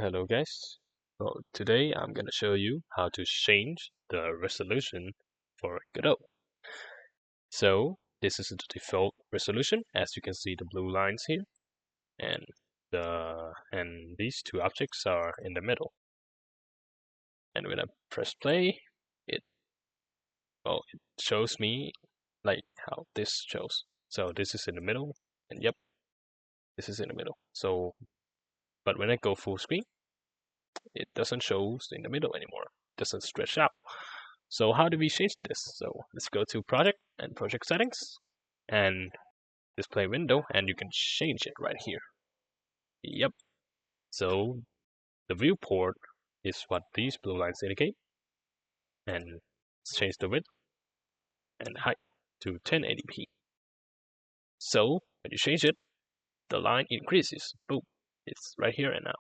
Hello guys. Well, today I'm gonna show you how to change the resolution for Godot. So this is the default resolution, as you can see the blue lines here, and these two objects are in the middle. And when I press play, it it shows me like how this shows. So this is in the middle, and yep, this is in the middle. So, but when I go full screen, it doesn't show in the middle anymore. It doesn't stretch out. So how do we change this? So let's go to project and project settings and display window, and you can change it right here. Yep. So the viewport is what these blue lines indicate, and let's change the width and height to 1080p. So when you change it, the line increases. Boom, it's right here and now.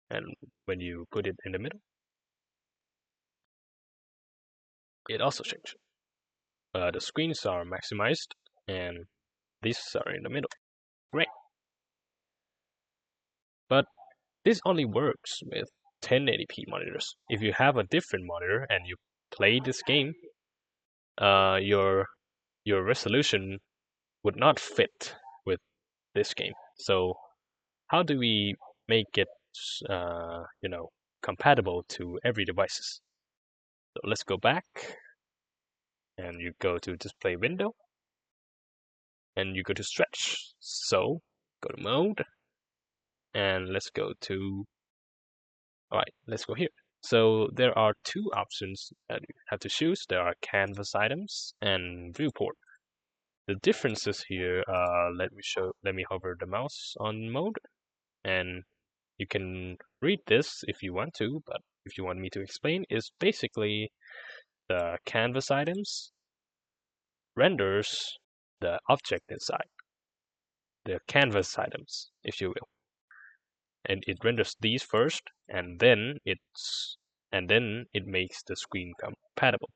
And when you put it in the middle, it also changes. The screens are maximized, and these are in the middle. Great. But this only works with 1080p monitors. If you have a different monitor and you play this game, your resolution would not fit with this game. So how do we make it compatible to every devices? So let's go back, and you go to display window, and you go to stretch. So go to mode, and let's go to let's go here. So there are two options that you have to choose. There are canvas items and viewport. The differences here, let me hover the mouse on mode, and you can read this if you want to, but if you want me to explain, is basically the canvas items renders the object inside, the canvas items, if you will. And it renders these first, and then it makes the screen compatible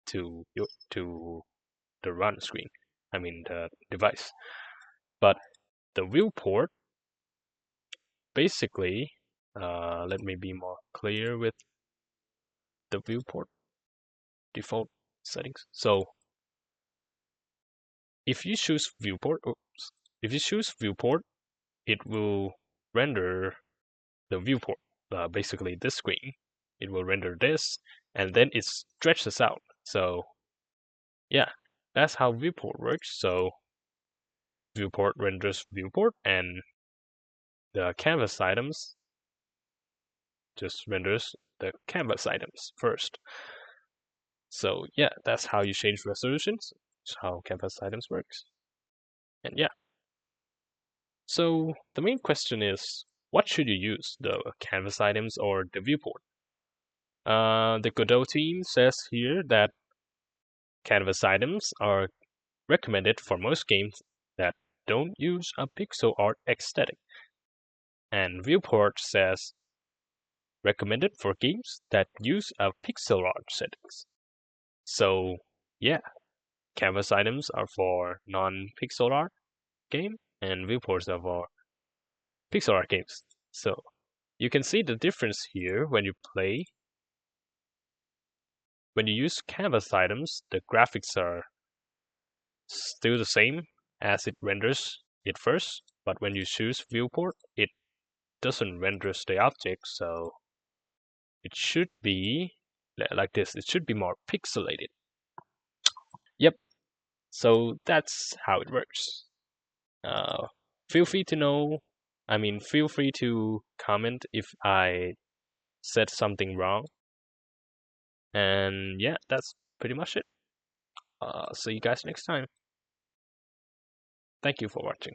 to the run screen. I mean the device. But the viewport basically, let me be more clear with the viewport default settings. So if you choose viewport, it will render the viewport, basically this screen. It will render this, and then it stretches out. So yeah, that's how viewport works. So viewport renders viewport, and the canvas items just renders the canvas items first. So yeah, that's how you change resolutions. That's how canvas items works. And yeah. So the main question is, what should you use, the canvas items or the viewport? The Godot team says here that canvas items are recommended for most games that don't use a pixel art aesthetic. And viewport says recommended for games that use a pixel art settings. So yeah, canvas items are for non-pixel art game, and viewports are for pixel art games. So you can see the difference here when you play. When you use canvas items, the graphics are still the same as it renders it first, but when you choose viewport, it doesn't render the object, so it should be like this. It should be more pixelated. Yep, so that's how it works. Feel free to know, feel free to comment if I said something wrong. And yeah, that's pretty much it. See you guys next time. Thank you for watching.